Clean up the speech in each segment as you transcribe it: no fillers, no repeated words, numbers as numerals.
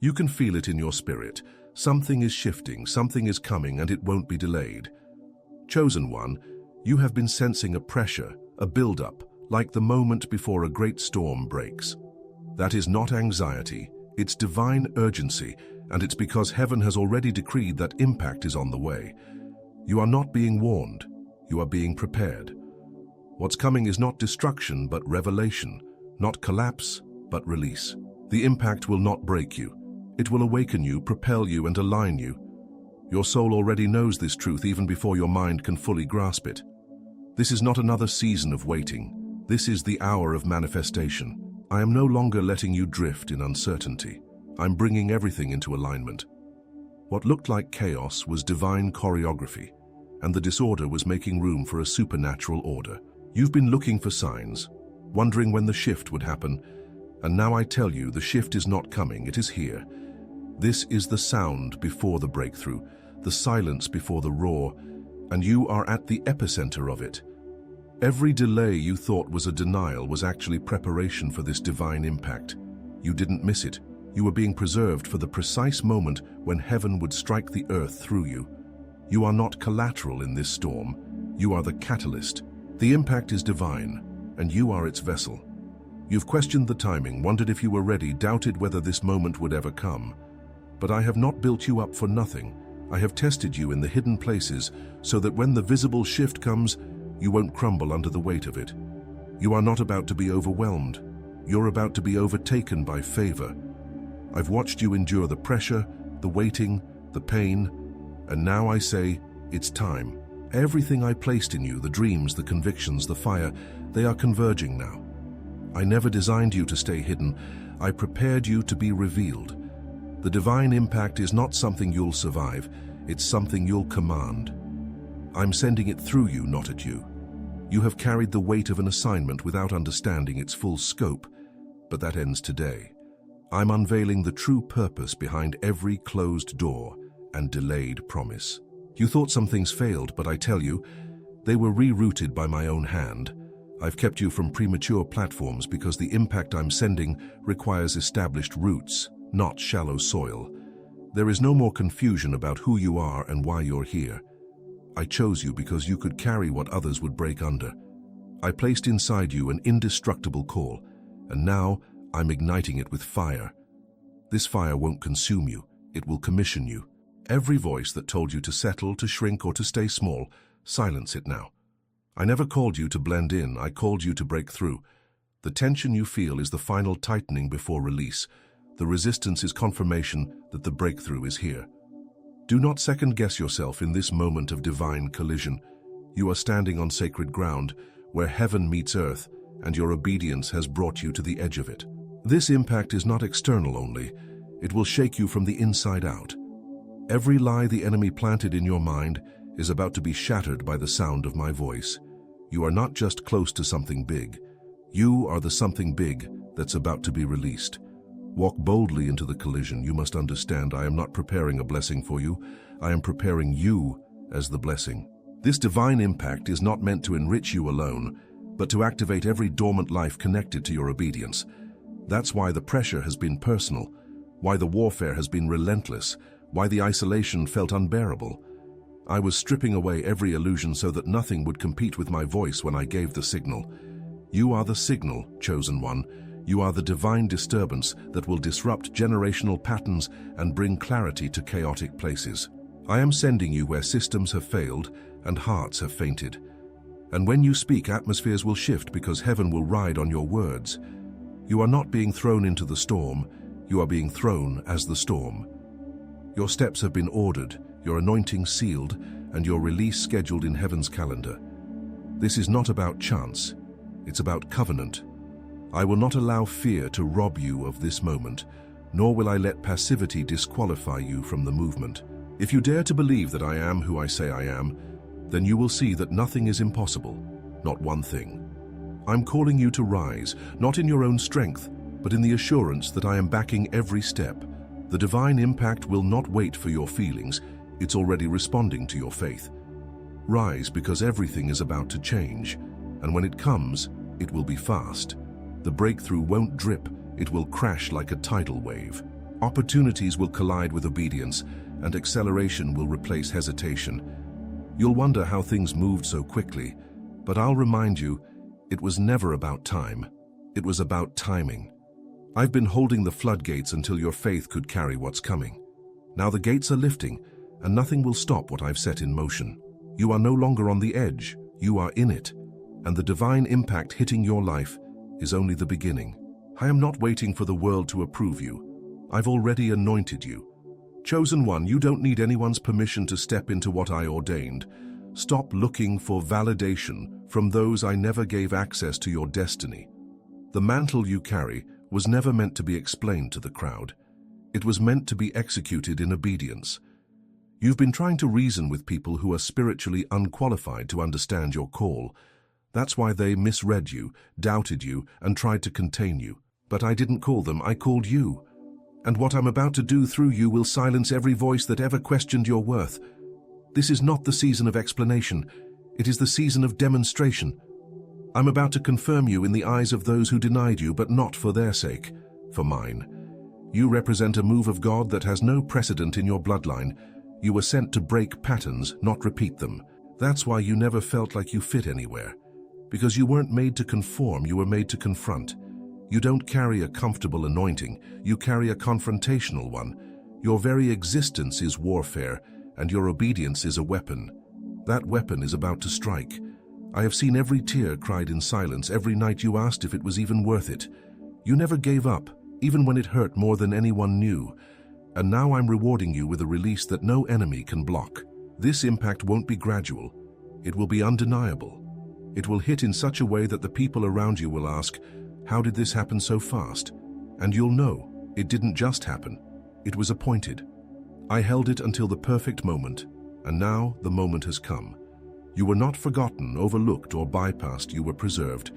You can feel it in your spirit. Something is shifting, something is coming, and it won't be delayed. Chosen One, you have been sensing a pressure, a build-up, like the moment before a great storm breaks. That is not anxiety, it's divine urgency, and it's because heaven has already decreed that impact is on the way. You are not being warned, you are being prepared. What's coming is not destruction, but revelation, not collapse, but release. The impact will not break you. It will awaken you, propel you, and align you. Your soul already knows this truth even before your mind can fully grasp it. This is not another season of waiting. This is the hour of manifestation. I am no longer letting you drift in uncertainty. I'm bringing everything into alignment. What looked like chaos was divine choreography, and the disorder was making room for a supernatural order. You've been looking for signs, wondering when the shift would happen, and now I tell you the shift is not coming, it is here. This is the sound before the breakthrough, the silence before the roar, and you are at the epicenter of it. Every delay you thought was a denial was actually preparation for this divine impact. You didn't miss it. You were being preserved for the precise moment when heaven would strike the earth through you. You are not collateral in this storm. You are the catalyst. The impact is divine, and you are its vessel. You've questioned the timing, wondered if you were ready, doubted whether this moment would ever come. But I have not built you up for nothing. I have tested you in the hidden places so that when the visible shift comes, you won't crumble under the weight of it. You are not about to be overwhelmed. You're about to be overtaken by favor. I've watched you endure the pressure, the waiting, the pain, and now I say, it's time. Everything I placed in you, the dreams, the convictions, the fire, they are converging now. I never designed you to stay hidden. I prepared you to be revealed. The divine impact is not something you'll survive, it's something you'll command. I'm sending it through you, not at you. You have carried the weight of an assignment without understanding its full scope, but that ends today. I'm unveiling the true purpose behind every closed door and delayed promise. You thought some things failed, but I tell you, they were rerouted by my own hand. I've kept you from premature platforms because the impact I'm sending requires established roots, not shallow soil. There is no more confusion about who you are and why you're here. I chose you because you could carry what others would break under. I placed inside you an indestructible call, and now I'm igniting it with fire. This fire won't consume you, it will commission you. Every voice that told you to settle, to shrink, or to stay small, silence it now. I never called you to blend in, I called you to break through. The tension you feel is the final tightening before release. The resistance is confirmation that the breakthrough is here. Do not second-guess yourself in this moment of divine collision. You are standing on sacred ground, where heaven meets earth, and your obedience has brought you to the edge of it. This impact is not external only. It will shake you from the inside out. Every lie the enemy planted in your mind is about to be shattered by the sound of my voice. You are not just close to something big. You are the something big that's about to be released. Walk boldly into the collision. You must understand I am not preparing a blessing for you. I am preparing you as the blessing. This divine impact is not meant to enrich you alone, but to activate every dormant life connected to your obedience. That's why the pressure has been personal, why the warfare has been relentless, why the isolation felt unbearable. I was stripping away every illusion so that nothing would compete with my voice when I gave the signal. You are the signal, chosen one. You are the divine disturbance that will disrupt generational patterns and bring clarity to chaotic places. I am sending you where systems have failed and hearts have fainted. And when you speak, atmospheres will shift because heaven will ride on your words. You are not being thrown into the storm, you are being thrown as the storm. Your steps have been ordered, your anointing sealed, and your release scheduled in heaven's calendar. This is not about chance, it's about covenant. I will not allow fear to rob you of this moment, nor will I let passivity disqualify you from the movement. If you dare to believe that I am who I say I am, then you will see that nothing is impossible, not one thing. I'm calling you to rise, not in your own strength, but in the assurance that I am backing every step. The divine impact will not wait for your feelings, it's already responding to your faith. Rise because everything is about to change, and when it comes, it will be fast. The breakthrough won't drip, it will crash like a tidal wave. Opportunities will collide with obedience, and acceleration will replace hesitation. You'll wonder how things moved so quickly, but I'll remind you, it was never about time. It was about timing. I've been holding the floodgates until your faith could carry what's coming. Now the gates are lifting, and nothing will stop what I've set in motion. You are no longer on the edge, you are in it, and the divine impact hitting your life is only the beginning. I am not waiting for the world to approve you. I've already anointed you. Chosen one, you don't need anyone's permission to step into what I ordained. Stop looking for validation from those I never gave access to your destiny. The mantle you carry was never meant to be explained to the crowd. It was meant to be executed in obedience. You've been trying to reason with people who are spiritually unqualified to understand your call. That's why they misread you, doubted you, and tried to contain you. But I didn't call them, I called you. And what I'm about to do through you will silence every voice that ever questioned your worth. This is not the season of explanation. It is the season of demonstration. I'm about to confirm you in the eyes of those who denied you, but not for their sake, for mine. You represent a move of God that has no precedent in your bloodline. You were sent to break patterns, not repeat them. That's why you never felt like you fit anywhere. Because you weren't made to conform, you were made to confront. You don't carry a comfortable anointing, you carry a confrontational one. Your very existence is warfare, and your obedience is a weapon. That weapon is about to strike. I have seen every tear cried in silence, every night you asked if it was even worth it. You never gave up, even when it hurt more than anyone knew. And now I'm rewarding you with a release that no enemy can block. This impact won't be gradual. It will be undeniable. It will hit in such a way that the people around you will ask, how did this happen so fast? And you'll know, it didn't just happen. It was appointed. I held it until the perfect moment, and now the moment has come. You were not forgotten, overlooked, or bypassed, you were preserved.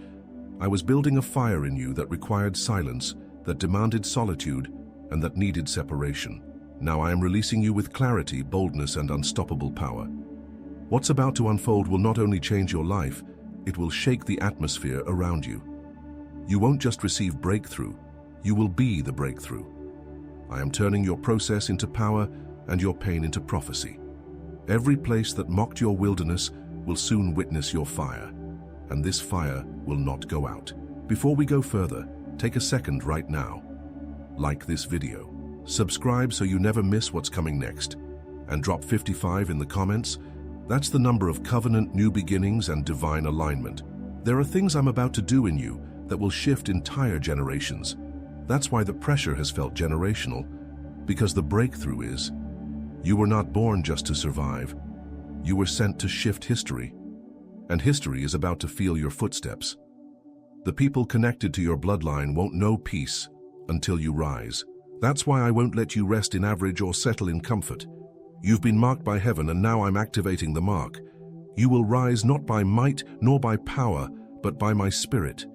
I was building a fire in you that required silence, that demanded solitude, and that needed separation. Now I am releasing you with clarity, boldness, and unstoppable power. What's about to unfold will not only change your life, it will shake the atmosphere around you. You won't just receive breakthrough, you will be the breakthrough. I am turning your process into power and your pain into prophecy. Every place that mocked your wilderness will soon witness your fire, and this fire will not go out. Before we go further, take a second right now. Like this video, subscribe so you never miss what's coming next, and drop 55 in the comments. That's the number of covenant, new beginnings, and divine alignment. There are things I'm about to do in you that will shift entire generations. That's why the pressure has felt generational, because the breakthrough is, you were not born just to survive. You were sent to shift history, and history is about to feel your footsteps. The people connected to your bloodline won't know peace until you rise. That's why I won't let you rest in average or settle in comfort. You've been marked by heaven, and now I'm activating the mark. You will rise not by might nor by power, but by my spirit.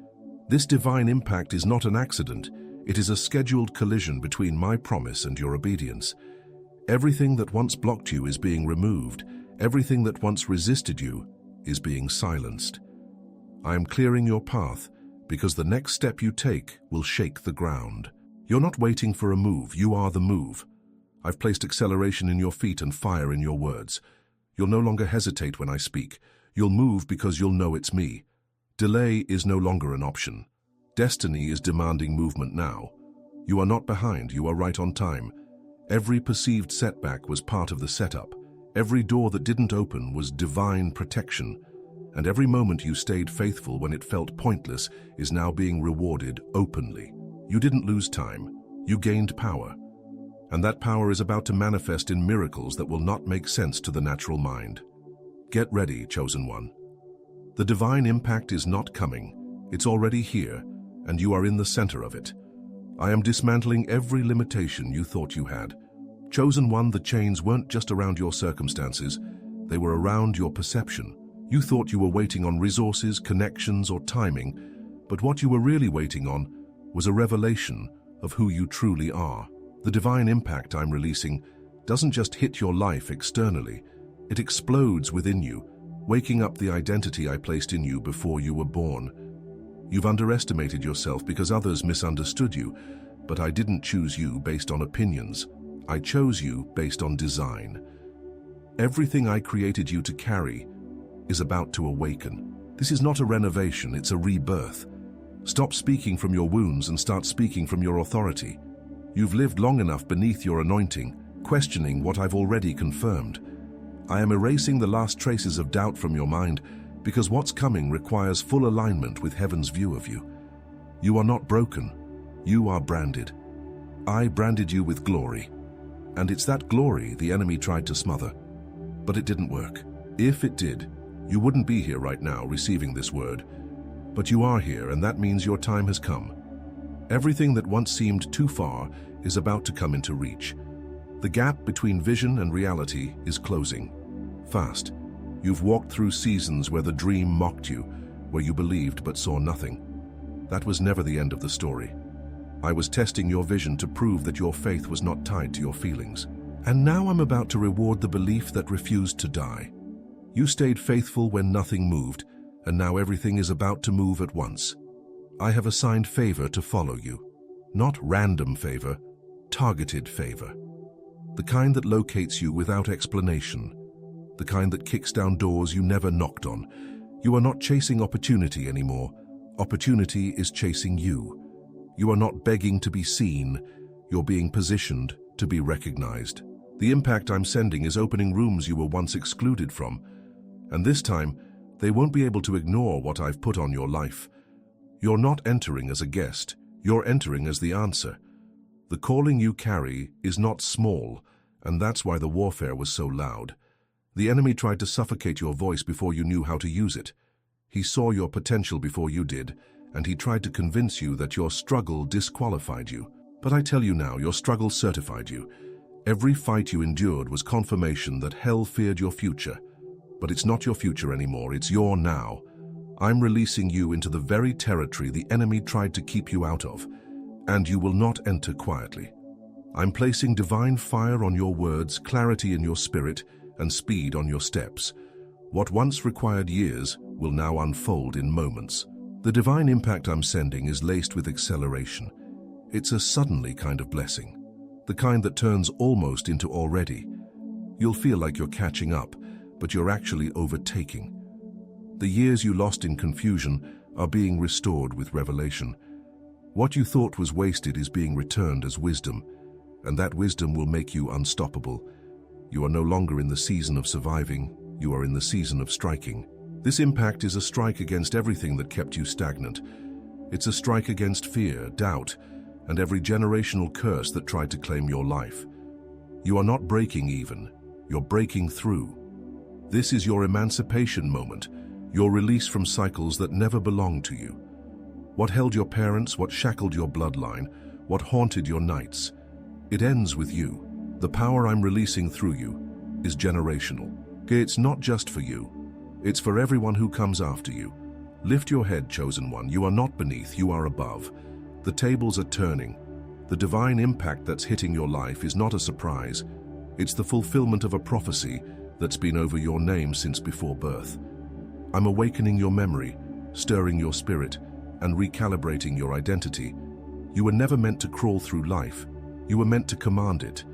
This divine impact is not an accident. It is a scheduled collision between my promise and your obedience. Everything that once blocked you is being removed. Everything that once resisted you is being silenced. I am clearing your path because the next step you take will shake the ground. You're not waiting for a move, you are the move. I've placed acceleration in your feet and fire in your words. You'll no longer hesitate when I speak. You'll move because you'll know it's me. Delay is no longer an option. Destiny is demanding movement now. You are not behind, you are right on time. Every perceived setback was part of the setup. Every door that didn't open was divine protection. And every moment you stayed faithful when it felt pointless is now being rewarded openly. You didn't lose time, you gained power. And that power is about to manifest in miracles that will not make sense to the natural mind. Get ready, chosen one. The divine impact is not coming, it's already here, and you are in the center of it. I am dismantling every limitation you thought you had. Chosen one, the chains weren't just around your circumstances, they were around your perception. You thought you were waiting on resources, connections, or timing, but what you were really waiting on was a revelation of who you truly are. The divine impact I'm releasing doesn't just hit your life externally, it explodes within you, waking up the identity I placed in you before you were born. You've underestimated yourself because others misunderstood you, But I didn't choose you based on opinions. I chose you based on design. Everything I created you to carry is about to awaken. This is not a renovation, it's a rebirth. Stop speaking from your wounds and start speaking from your authority. You've lived long enough beneath your anointing, questioning what I've already confirmed. I am erasing the last traces of doubt from your mind because what's coming requires full alignment with heaven's view of you. You are not broken. You are branded. I branded you with glory. And it's that glory the enemy tried to smother. But it didn't work. If it did, you wouldn't be here right now receiving this word. But you are here, and that means your time has come. Everything that once seemed too far is about to come into reach. The gap between vision and reality is closing. Fast. You've walked through seasons where the dream mocked you, where you believed but saw nothing. That was never the end of the story. I was testing your vision to prove that your faith was not tied to your feelings. And now I'm about to reward the belief that refused to die. You stayed faithful when nothing moved, and now everything is about to move at once. I have assigned favor to follow you. Not random favor, targeted favor. The kind that locates you without explanation. The kind that kicks down doors you never knocked on. You are not chasing opportunity anymore. Opportunity is chasing you. You are not begging to be seen. You're being positioned to be recognized. The impact I'm sending is opening rooms you were once excluded from. And this time, they won't be able to ignore what I've put on your life. You're not entering as a guest. You're entering as the answer. The calling you carry is not small, and that's why the warfare was so loud. The enemy tried to suffocate your voice before you knew how to use it. He saw your potential before you did, and he tried to convince you that your struggle disqualified you. But I tell you now, your struggle certified you. Every fight you endured was confirmation that hell feared your future. But it's not your future anymore, it's your now. I'm releasing you into the very territory the enemy tried to keep you out of, and you will not enter quietly. I'm placing divine fire on your words, clarity in your spirit, and speed on your steps. What once required years will now unfold in moments. The divine impact I'm sending is laced with acceleration. It's a suddenly kind of blessing, the kind that turns almost into already. You'll feel like you're catching up, but you're actually overtaking. The years you lost in confusion are being restored with revelation. What you thought was wasted is being returned as wisdom, and that wisdom will make you unstoppable. You are no longer in the season of surviving, you are in the season of striking. This impact is a strike against everything that kept you stagnant. It's a strike against fear, doubt, and every generational curse that tried to claim your life. You are not breaking even, you're breaking through. This is your emancipation moment, your release from cycles that never belonged to you. What held your parents, what shackled your bloodline, what haunted your nights. It ends with you. The power I'm releasing through you is generational. It's not just for you. It's for everyone who comes after you. Lift your head, chosen one. You are not beneath, you are above. The tables are turning. The divine impact that's hitting your life is not a surprise. It's the fulfillment of a prophecy that's been over your name since before birth. I'm awakening your memory, stirring your spirit, and recalibrating your identity. You were never meant to crawl through life. You were meant to command it.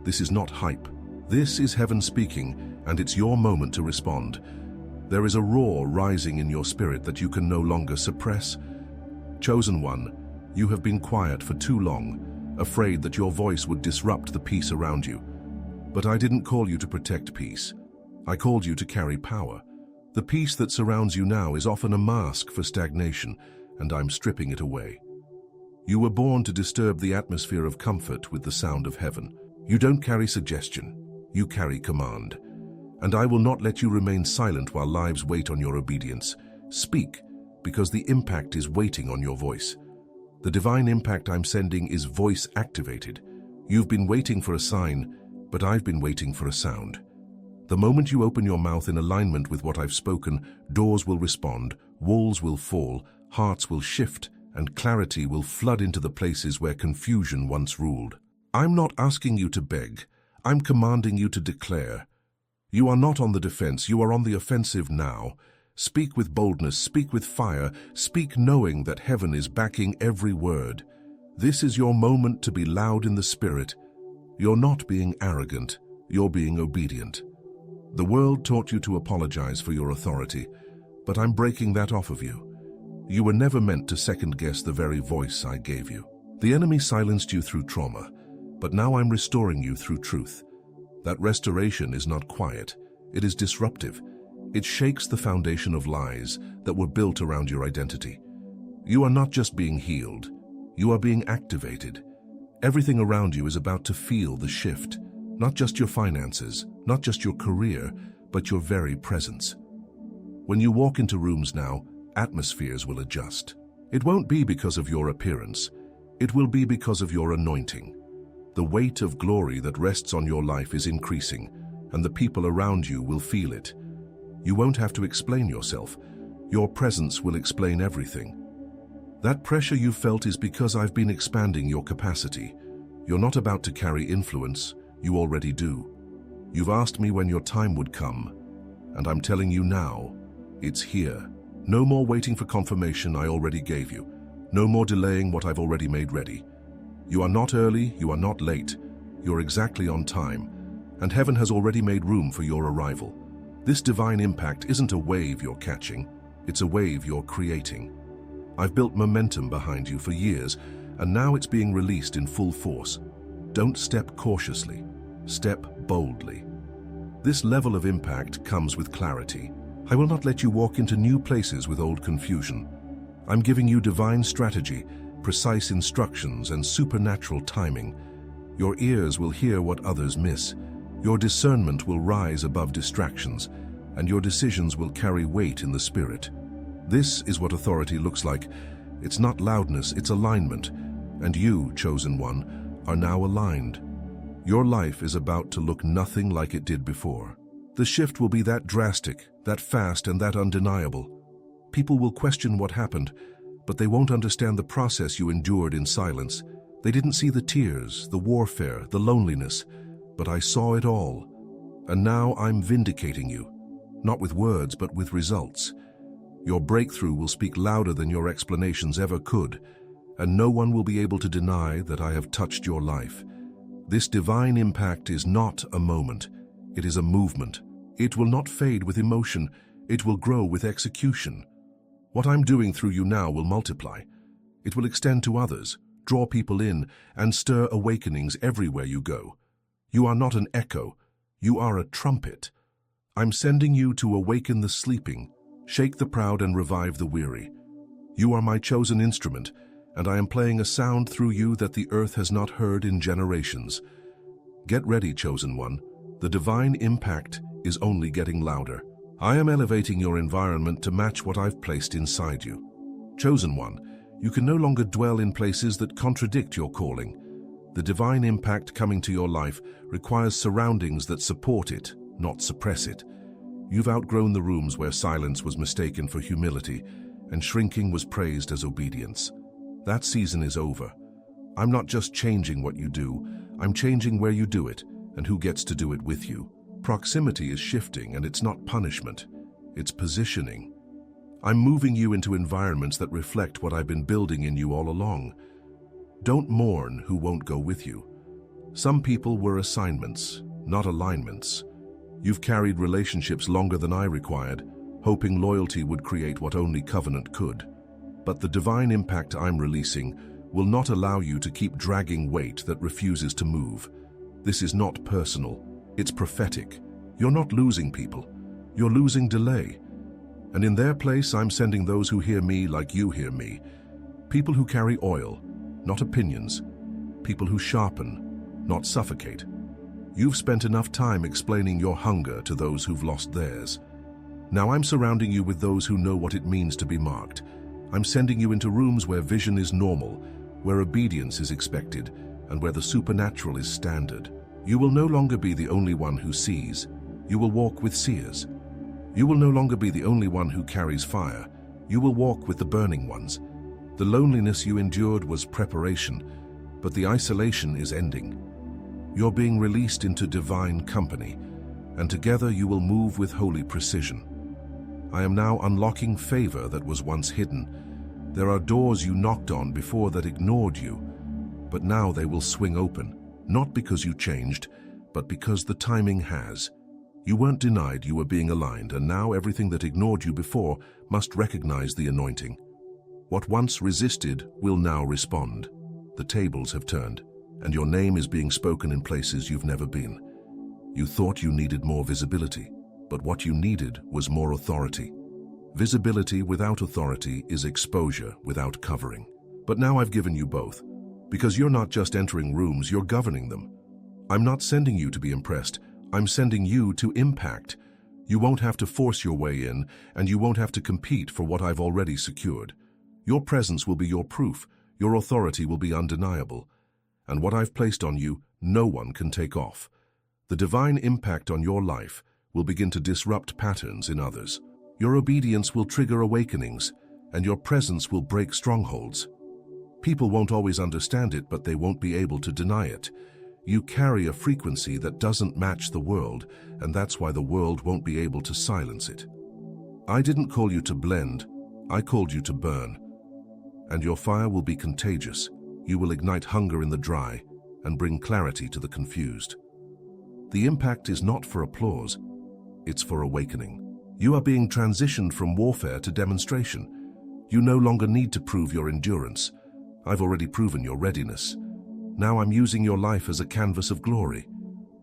This is not hype. This is heaven speaking, and it's your moment to respond. There is a roar rising in your spirit that you can no longer suppress. Chosen one, you have been quiet for too long, afraid that your voice would disrupt the peace around you. But I didn't call you to protect peace. I called you to carry power. The peace that surrounds you now is often a mask for stagnation, and I'm stripping it away. You were born to disturb the atmosphere of comfort with the sound of heaven. You don't carry suggestion, you carry command. And I will not let you remain silent while lives wait on your obedience. Speak, because the impact is waiting on your voice. The divine impact I'm sending is voice-activated. You've been waiting for a sign, but I've been waiting for a sound. The moment you open your mouth in alignment with what I've spoken, doors will respond, walls will fall, hearts will shift, and clarity will flood into the places where confusion once ruled. I'm not asking you to beg. I'm commanding you to declare. You are not on the defense, you are on the offensive now. Speak with boldness, speak with fire, speak knowing that heaven is backing every word. This is your moment to be loud in the spirit. You're not being arrogant, you're being obedient. The world taught you to apologize for your authority, but I'm breaking that off of you. You were never meant to second-guess the very voice I gave you. The enemy silenced you through trauma, but now I'm restoring you through truth. That restoration is not quiet, it is disruptive. It shakes the foundation of lies that were built around your identity. You are not just being healed, you are being activated. Everything around you is about to feel the shift, not just your finances, not just your career, but your very presence. When you walk into rooms now, atmospheres will adjust. It won't be because of your appearance, it will be because of your anointing. The weight of glory that rests on your life is increasing, and the people around you will feel it. You won't have to explain yourself. Your presence will explain everything. That pressure you felt is because I've been expanding your capacity. You're not about to carry influence, you already do. You've asked me when your time would come, and I'm telling you now, it's here. No more waiting for confirmation I already gave you. No more delaying what I've already made ready. You are not early, you are not late. You're exactly on time, and heaven has already made room for your arrival. This divine impact isn't a wave you're catching, it's a wave you're creating. I've built momentum behind you for years, and now it's being released in full force. Don't step cautiously, step boldly. This level of impact comes with clarity. I will not let you walk into new places with old confusion. I'm giving you divine strategy, precise instructions, and supernatural timing. Your ears will hear what others miss. Your discernment will rise above distractions, and your decisions will carry weight in the spirit. This is what authority looks like. It's not loudness, it's alignment. And you, chosen one, are now aligned. Your life is about to look nothing like it did before. The shift will be that drastic, that fast, and that undeniable. People will question what happened, but they won't understand the process you endured in silence. They didn't see the tears, the warfare, the loneliness, but I saw it all. And now I'm vindicating you, not with words, but with results. Your breakthrough will speak louder than your explanations ever could, and no one will be able to deny that I have touched your life. This divine impact is not a moment, it is a movement. It will not fade with emotion, it will grow with execution. What I'm doing through you now will multiply. It will extend to others, draw people in, and stir awakenings everywhere you go. You are not an echo, you are a trumpet. I'm sending you to awaken the sleeping, shake the proud, and revive the weary. You are my chosen instrument, and I am playing a sound through you that the earth has not heard in generations. Get ready, chosen one. The divine impact is only getting louder. I am elevating your environment to match what I've placed inside you. Chosen one, you can no longer dwell in places that contradict your calling. The divine impact coming to your life requires surroundings that support it, not suppress it. You've outgrown the rooms where silence was mistaken for humility and shrinking was praised as obedience. That season is over. I'm not just changing what you do, I'm changing where you do it and who gets to do it with you. Proximity is shifting, and it's not punishment, it's positioning. I'm moving you into environments that reflect what I've been building in you all along. Don't mourn who won't go with you. Some people were assignments, not alignments. You've carried relationships longer than I required, hoping loyalty would create what only covenant could. But the divine impact I'm releasing will not allow you to keep dragging weight that refuses to move. This is not personal, it's prophetic. You're not losing people, you're losing delay. And in their place, I'm sending those who hear me like you hear me. People who carry oil, not opinions. People who sharpen, not suffocate. You've spent enough time explaining your hunger to those who've lost theirs. Now I'm surrounding you with those who know what it means to be marked. I'm sending you into rooms where vision is normal, where obedience is expected, and where the supernatural is standard. You will no longer be the only one who sees. You will walk with seers. You will no longer be the only one who carries fire. You will walk with the burning ones. The loneliness you endured was preparation, but the isolation is ending. You're being released into divine company, and together you will move with holy precision. I am now unlocking favor that was once hidden. There are doors you knocked on before that ignored you, But now they will swing open, not because you changed, but because the timing has. You weren't denied, you were being aligned, and now everything that ignored you before must recognize the anointing. What once resisted will now respond. The tables have turned, and your name is being spoken in places you've never been. You thought you needed more visibility, but what you needed was more authority. Visibility without authority is exposure without covering. But now I've given you both, because you're not just entering rooms, you're governing them. I'm not sending you to be impressed, I'm sending you to impact. You won't have to force your way in, and you won't have to compete for what I've already secured. Your presence will be your proof, your authority will be undeniable, and what I've placed on you, no one can take off. The divine impact on your life will begin to disrupt patterns in others. Your obedience will trigger awakenings, and your presence will break strongholds. People won't always understand it, but they won't be able to deny it. You carry a frequency that doesn't match the world, and that's why the world won't be able to silence it. I didn't call you to blend, I called you to burn. And your fire will be contagious. You will ignite hunger in the dry and bring clarity to the confused. The impact is not for applause, it's for awakening. You are being transitioned from warfare to demonstration. You no longer need to prove your endurance. I've already proven your readiness. Now I'm using your life as a canvas of glory.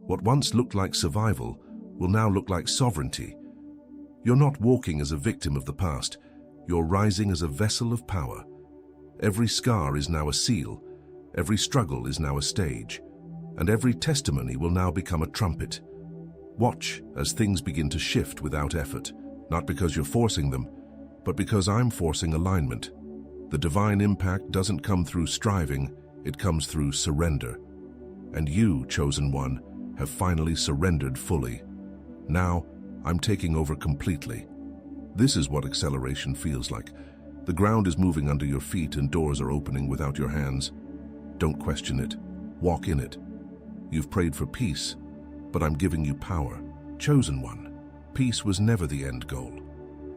What once looked like survival will now look like sovereignty. You're not walking as a victim of the past. You're rising as a vessel of power. Every scar is now a seal. Every struggle is now a stage. And every testimony will now become a trumpet. Watch as things begin to shift without effort, not because you're forcing them, but because I'm forcing alignment. The divine impact doesn't come through striving, it comes through surrender. And you, chosen one, have finally surrendered fully. Now, I'm taking over completely. This is what acceleration feels like. The ground is moving under your feet and doors are opening without your hands. Don't question it. Walk in it. You've prayed for peace, but I'm giving you power. Chosen one. Peace was never the end goal.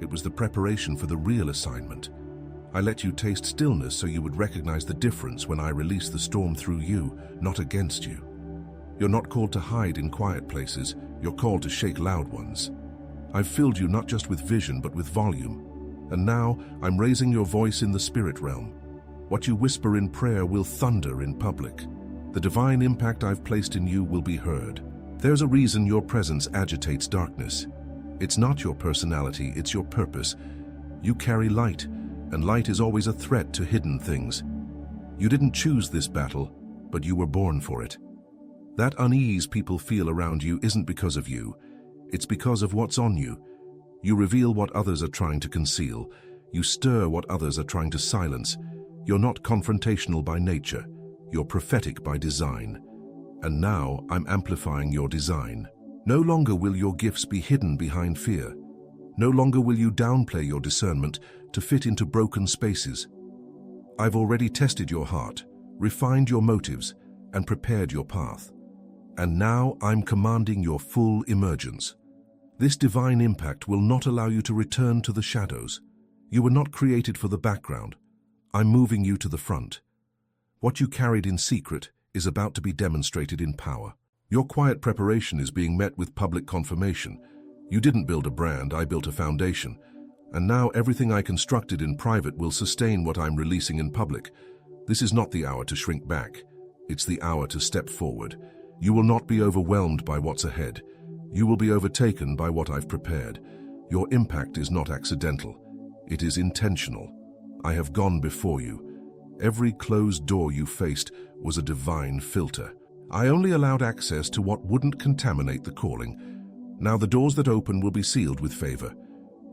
It was the preparation for the real assignment. I let you taste stillness so you would recognize the difference when I release the storm through you, not against you. You're not called to hide in quiet places, you're called to shake loud ones. I've filled you not just with vision but with volume. And now I'm raising your voice in the spirit realm. What you whisper in prayer will thunder in public. The divine impact I've placed in you will be heard. There's a reason your presence agitates darkness. It's not your personality, it's your purpose. You carry light, and light is always a threat to hidden things. You didn't choose this battle, but you were born for it. That unease people feel around you isn't because of you. It's because of what's on you. You reveal what others are trying to conceal. You stir what others are trying to silence. You're not confrontational by nature. You're prophetic by design. And now I'm amplifying your design. No longer will your gifts be hidden behind fear. No longer will you downplay your discernment to fit into broken spaces. I've already tested your heart, refined your motives, and prepared your path. And now I'm commanding your full emergence. This divine impact will not allow you to return to the shadows. You were not created for the background. I'm moving you to the front. What you carried in secret is about to be demonstrated in power. Your quiet preparation is being met with public confirmation. You didn't build a brand, I built a foundation. And now everything I constructed in private will sustain what I'm releasing in public. This is not the hour to shrink back. It's the hour to step forward. You will not be overwhelmed by what's ahead. You will be overtaken by what I've prepared. Your impact is not accidental. It is intentional. I have gone before you. Every closed door you faced was a divine filter. I only allowed access to what wouldn't contaminate the calling. Now the doors that open will be sealed with favor.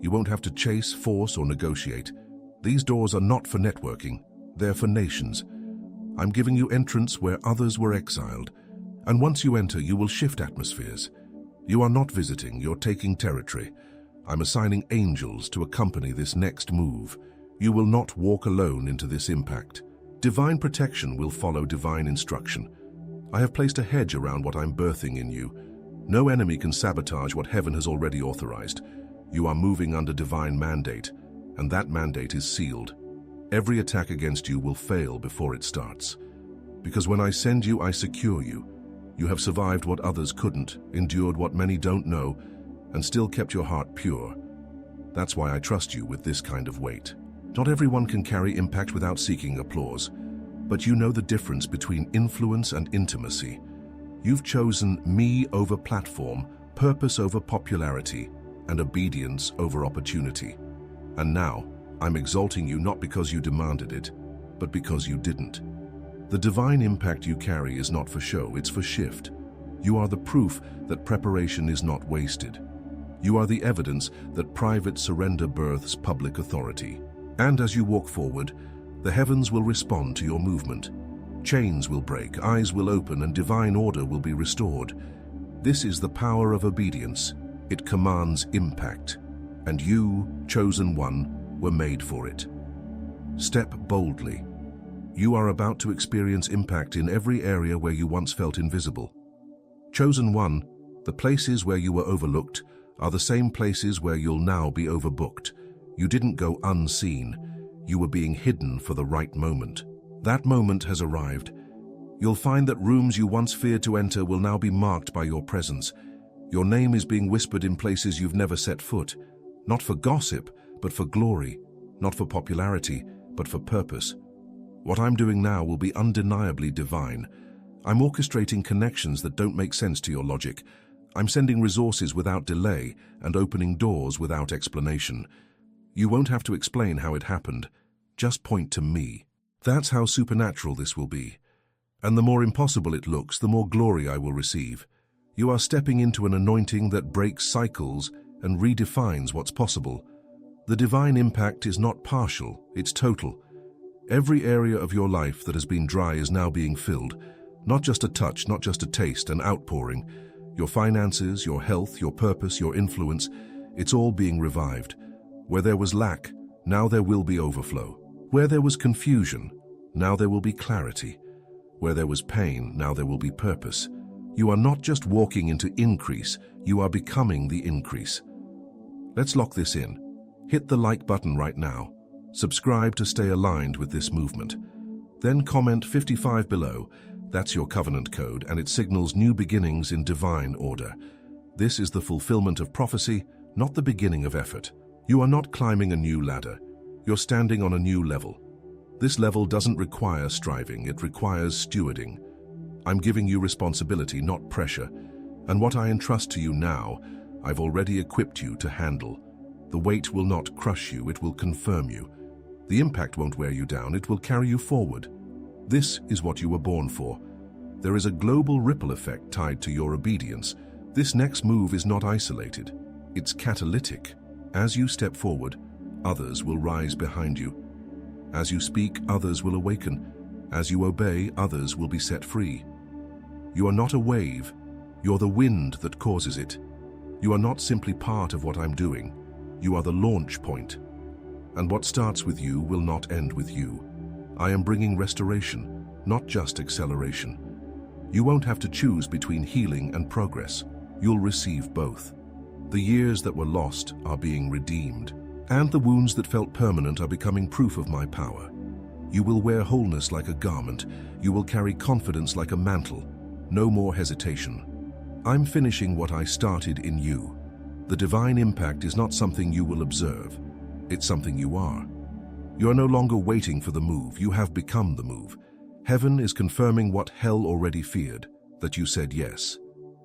You won't have to chase, force, or negotiate. These doors are not for networking. They're for nations. I'm giving you entrance where others were exiled. And once you enter, you will shift atmospheres. You are not visiting, you're taking territory. I'm assigning angels to accompany this next move. You will not walk alone into this impact. Divine protection will follow divine instruction. I have placed a hedge around what I'm birthing in you. No enemy can sabotage what heaven has already authorized. You are moving under divine mandate, and that mandate is sealed. Every attack against you will fail before it starts. Because when I send you, I secure you. You have survived what others couldn't, endured what many don't know, and still kept your heart pure. That's why I trust you with this kind of weight. Not everyone can carry impact without seeking applause, but you know the difference between influence and intimacy. You've chosen me over platform, purpose over popularity, and obedience over opportunity. And now, I'm exalting you not because you demanded it, but because you didn't. The divine impact you carry is not for show, it's for shift. You are the proof that preparation is not wasted. You are the evidence that private surrender births public authority. And as you walk forward, the heavens will respond to your movement. Chains will break, eyes will open, and divine order will be restored. This is the power of obedience. It commands impact. And you, chosen one, were made for it. Step boldly. You are about to experience impact in every area where you once felt invisible. Chosen one, the places where you were overlooked are the same places where you'll now be overbooked. You didn't go unseen. You were being hidden for the right moment. That moment has arrived. You'll find that rooms you once feared to enter will now be marked by your presence. Your name is being whispered in places you've never set foot. Not for gossip, but for glory. Not for popularity, but for purpose. What I'm doing now will be undeniably divine. I'm orchestrating connections that don't make sense to your logic. I'm sending resources without delay and opening doors without explanation. You won't have to explain how it happened. Just point to me. That's how supernatural this will be. And the more impossible it looks, the more glory I will receive. You are stepping into an anointing that breaks cycles and redefines what's possible. The divine impact is not partial, it's total. Every area of your life that has been dry is now being filled. Not just a touch, not just a taste, an outpouring. Your finances, your health, your purpose, your influence, it's all being revived. Where there was lack, now there will be overflow. Where there was confusion, now there will be clarity. Where there was pain, now there will be purpose. You are not just walking into increase, you are becoming the increase. Let's lock this in. Hit the like button right now. Subscribe to stay aligned with this movement. Then comment 55 below. That's your covenant code, and it signals new beginnings in divine order. This is the fulfillment of prophecy, not the beginning of effort. You are not climbing a new ladder. You're standing on a new level. This level doesn't require striving, it requires stewarding. I'm giving you responsibility, not pressure. And what I entrust to you now, I've already equipped you to handle. The weight will not crush you, it will confirm you. The impact won't wear you down, it will carry you forward. This is what you were born for. There is a global ripple effect tied to your obedience. This next move is not isolated. It's catalytic. As you step forward, others will rise behind you. As you speak, others will awaken. As you obey, others will be set free. You are not a wave. You're the wind that causes it. You are not simply part of what I'm doing. You are the launch point. And what starts with you will not end with you. I am bringing restoration, not just acceleration. You won't have to choose between healing and progress. You'll receive both. The years that were lost are being redeemed, and the wounds that felt permanent are becoming proof of my power. You will wear wholeness like a garment. You will carry confidence like a mantle. No more hesitation. I'm finishing what I started in you. The divine impact is not something you will observe. It's something you are. You are no longer waiting for the move. You have become the move. Heaven is confirming what hell already feared, that you said yes.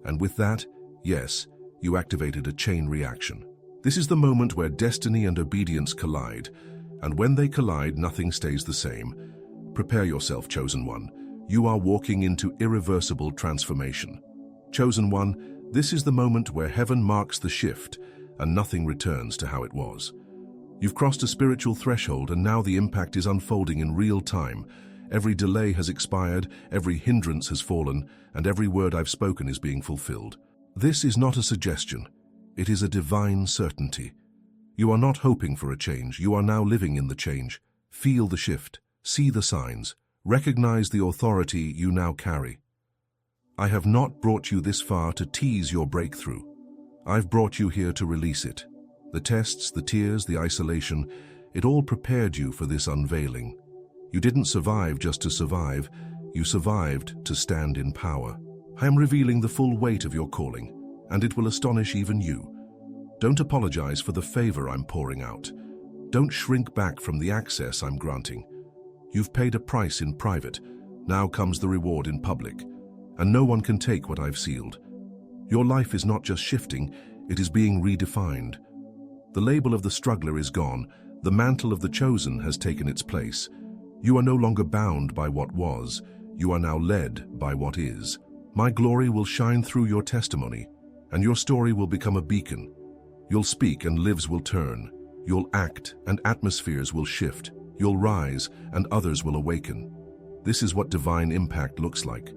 And with that, yes, you activated a chain reaction. This is the moment where destiny and obedience collide, and when they collide, nothing stays the same. Prepare yourself, chosen one. You are walking into irreversible transformation. Chosen one, this is the moment where heaven marks the shift, and nothing returns to how it was. You've crossed a spiritual threshold, and now the impact is unfolding in real time. Every delay has expired, every hindrance has fallen, and every word I've spoken is being fulfilled. This is not a suggestion. It is a divine certainty. You are not hoping for a change. You are now living in the change. Feel the shift. See the signs. Recognize the authority you now carry. I have not brought you this far to tease your breakthrough. I've brought you here to release it. The tests, the tears, the isolation, it all prepared you for this unveiling. You didn't survive just to survive. You survived to stand in power. I am revealing the full weight of your calling, and it will astonish even you. Don't apologize for the favor I'm pouring out. Don't shrink back from the access I'm granting. You've paid a price in private. Now comes the reward in public, and no one can take what I've sealed. Your life is not just shifting, it is being redefined. The label of the struggler is gone. The mantle of the chosen has taken its place. You are no longer bound by what was. You are now led by what is. My glory will shine through your testimony, and your story will become a beacon. You'll speak and lives will turn. You'll act and atmospheres will shift. You'll rise and others will awaken. This is what divine impact looks like.